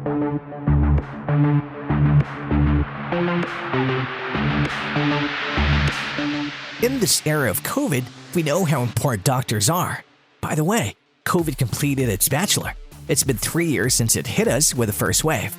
In this era of COVID, we know how important doctors are. By the way, COVID completed its bachelor. It's been 3 years since it hit us with the first wave.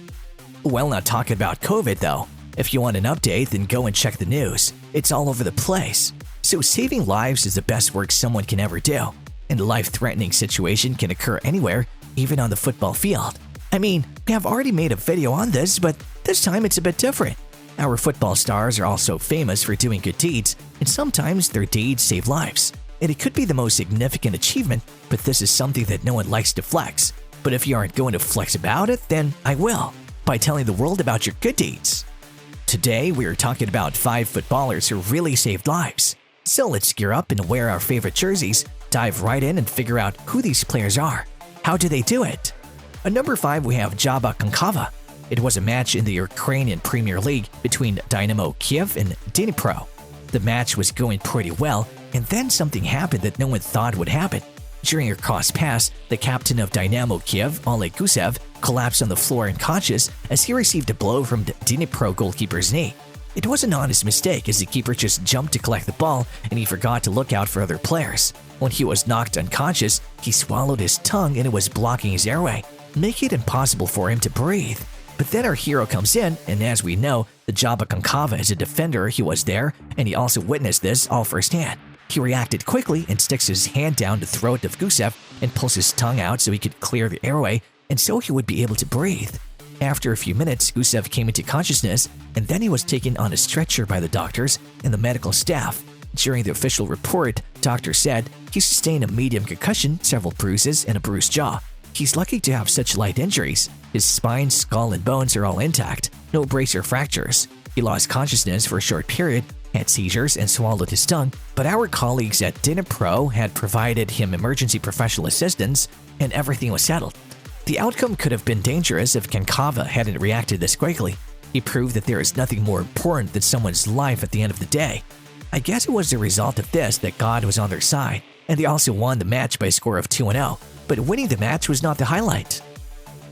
Well, not talking about COVID though. If you want an update, then go and check the news. It's all over the place. So saving lives is the best work someone can ever do. And a life-threatening situation can occur anywhere, even on the football field. I mean, we have already made a video on this, but this time it's a bit different. Our football stars are also famous for doing good deeds, and sometimes their deeds save lives. And it could be the most significant achievement, but this is something that no one likes to flex. But if you aren't going to flex about it, then I will, by telling the world about your good deeds. Today, we are talking about 5 footballers who really saved lives. So let's gear up and wear our favorite jerseys, dive right in and figure out who these players are. How do they do it? At number 5, we have Jaba Kankava. It was a match in the Ukrainian Premier League between Dynamo Kiev and Dnipro. The match was going pretty well, and then something happened that no one thought would happen. During a cross pass, the captain of Dynamo Kiev, Oleg Gusev, collapsed on the floor unconscious as he received a blow from the Dnipro goalkeeper's knee. It was an honest mistake as the keeper just jumped to collect the ball and he forgot to look out for other players. When he was knocked unconscious, he swallowed his tongue and it was blocking his airway, making it impossible for him to breathe. But then our hero comes in, and as we know, the Jaba Kankava is a defender. He was there, and he also witnessed this all firsthand. He reacted quickly and sticks his hand down the throat of Gusev and pulls his tongue out so he could clear the airway and so he would be able to breathe. After a few minutes, Gusev came into consciousness, and then he was taken on a stretcher by the doctors and the medical staff. During the official report, doctors said he sustained a medium concussion, several bruises, and a bruised jaw. He's lucky to have such light injuries. His spine, skull, and bones are all intact, no brace or fractures. He lost consciousness for a short period, had seizures, and swallowed his tongue, but our colleagues at Dnipro had provided him emergency professional assistance, and everything was settled. The outcome could have been dangerous if Kankava hadn't reacted this quickly. He proved that there is nothing more important than someone's life at the end of the day. I guess it was the result of this that God was on their side, and they also won the match by a score of 2-0. But winning the match was not the highlight.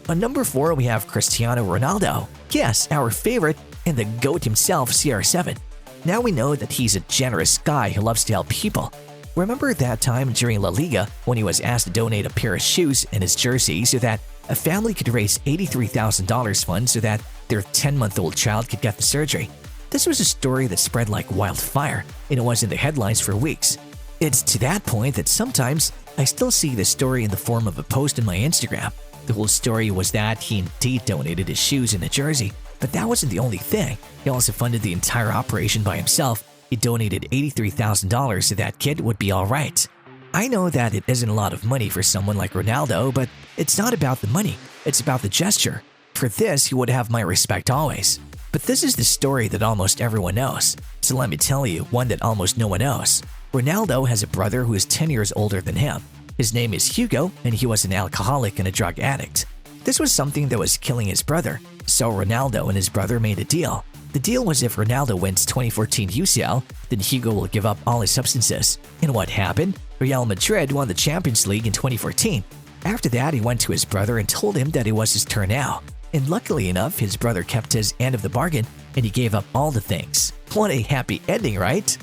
On number 4, we have Cristiano Ronaldo. Yes, our favorite and the GOAT himself, CR7. Now we know that he's a generous guy who loves to help people. Remember that time during La Liga when he was asked to donate a pair of shoes and his jersey so that a family could raise $83,000 funds so that their 10-month-old child could get the surgery? This was a story that spread like wildfire, and it was in the headlines for weeks. It's to that point that sometimes I still see this story in the form of a post on my Instagram. The whole story was that he indeed donated his shoes and a jersey, but that wasn't the only thing. He also funded the entire operation by himself. He donated $83,000 so that kid would be alright. I know that it isn't a lot of money for someone like Ronaldo, but it's not about the money, it's about the gesture. For this, he would have my respect always. But this is the story that almost everyone knows, so let me tell you one that almost no one knows. Ronaldo has a brother who is 10 years older than him. His name is Hugo, and he was an alcoholic and a drug addict. This was something that was killing his brother, so Ronaldo and his brother made a deal. The deal was if Ronaldo wins 2014 UCL, then Hugo will give up all his substances. And what happened? Real Madrid won the Champions League in 2014. After that, he went to his brother and told him that it was his turn now. And luckily enough, his brother kept his end of the bargain and he gave up all the things. What a happy ending, right?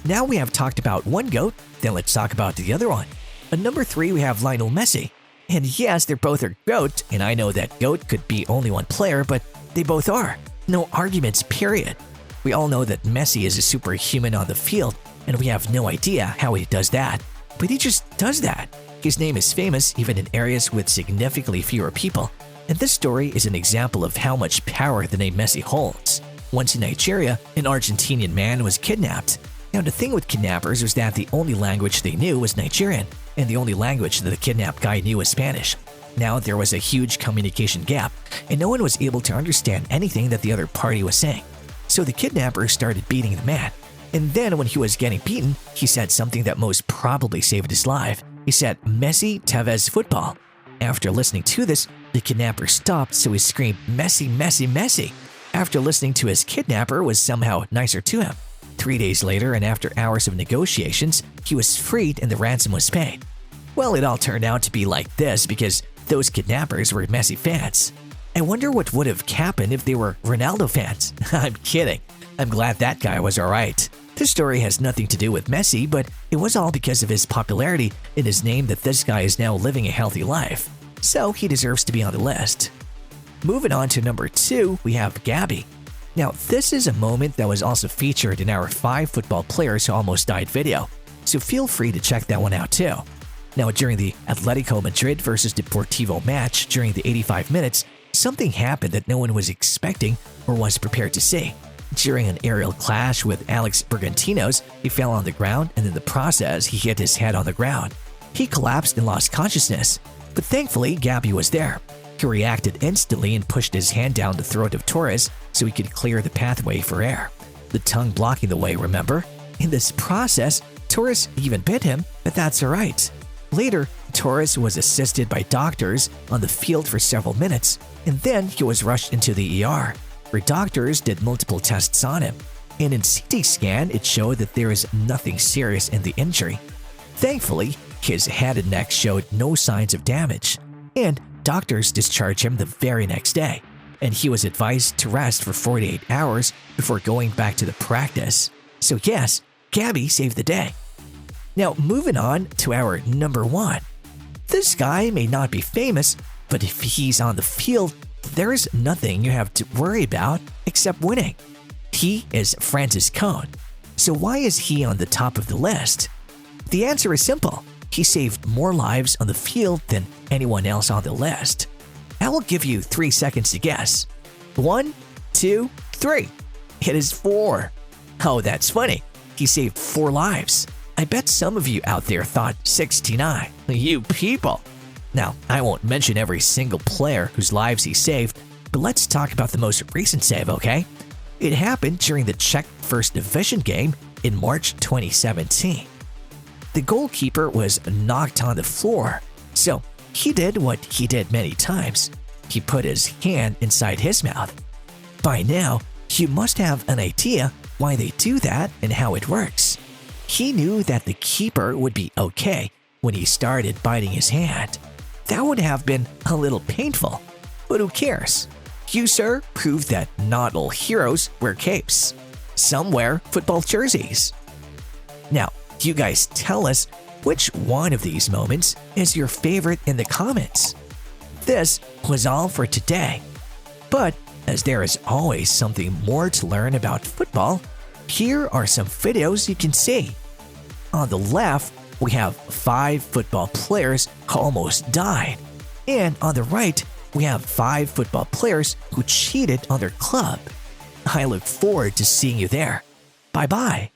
Now we have talked about one GOAT, then let's talk about the other one. At number 3, we have Lionel Messi. And yes, they're both a GOAT, and I know that GOAT could be only one player, but they both are. No arguments, period. We all know that Messi is a superhuman on the field, and we have no idea how he does that. But he just does that. His name is famous even in areas with significantly fewer people. And this story is an example of how much power the name Messi holds. Once in Nigeria, an Argentinian man was kidnapped. Now the thing with kidnappers was that the only language they knew was Nigerian, and the only language that the kidnapped guy knew was Spanish. Now there was a huge communication gap, and no one was able to understand anything that the other party was saying. So the kidnapper started beating the man. And then when he was getting beaten, he said something that most probably saved his life. He said, "Messi, Tevez football." After listening to this, the kidnapper stopped, so he screamed, "Messi, Messi, Messi." After listening to his kidnapper was somehow nicer to him. 3 days later, and after hours of negotiations, he was freed and the ransom was paid. Well, it all turned out to be like this because those kidnappers were Messi fans. I wonder what would have happened if they were Ronaldo fans. I'm kidding. I'm glad that guy was alright. This story has nothing to do with Messi, but it was all because of his popularity and his name that this guy is now living a healthy life. So he deserves to be on the list. Moving on to number 2, we have Gabby. Now, this is a moment that was also featured in our 5 football players who almost died video, so feel free to check that one out too. Now, during the Atletico Madrid versus Deportivo match during the 85 minutes, something happened that no one was expecting or was prepared to see. During an aerial clash with Alex Bergantinos, he fell on the ground and in the process, he hit his head on the ground. He collapsed and lost consciousness, but thankfully, Gabby was there. He reacted instantly and pushed his hand down the throat of Torres so he could clear the pathway for air. The tongue blocking the way, remember? In this process, Torres even bit him, but that's alright. Later, Torres was assisted by doctors on the field for several minutes, and then he was rushed into the ER, where doctors did multiple tests on him. And in CT scan, it showed that there is nothing serious in the injury. Thankfully, his head and neck showed no signs of damage, and doctors discharged him the very next day, and he was advised to rest for 48 hours before going back to the practice. So yes, Gabby saved the day. Now moving on to our number 1. This guy may not be famous, but if he's on the field, there is nothing you have to worry about except winning. He is Francis Cone. So why is he on the top of the list? The answer is simple. He saved more lives on the field than anyone else on the list. I will give you 3 seconds to guess. 1, 2, 3. It is 4. Oh, that's funny. He saved 4 lives. I bet some of you out there thought 69. You people! Now, I won't mention every single player whose lives he saved, but let's talk about the most recent save, okay? It happened during the Czech First Division game in March 2017. The goalkeeper was knocked on the floor, so he did what he did many times. He put his hand inside his mouth. By now, you must have an idea why they do that and how it works. He knew that the keeper would be okay when he started biting his hand. That would have been a little painful, but who cares? You, sir, proved that not all heroes wear capes. Some wear football jerseys. Now, you guys tell us which one of these moments is your favorite in the comments. This was all for today. But as there is always something more to learn about football, here are some videos you can see. On the left, we have 5 football players who almost died. And on the right, we have 5 football players who cheated on their club. I look forward to seeing you there. Bye-bye.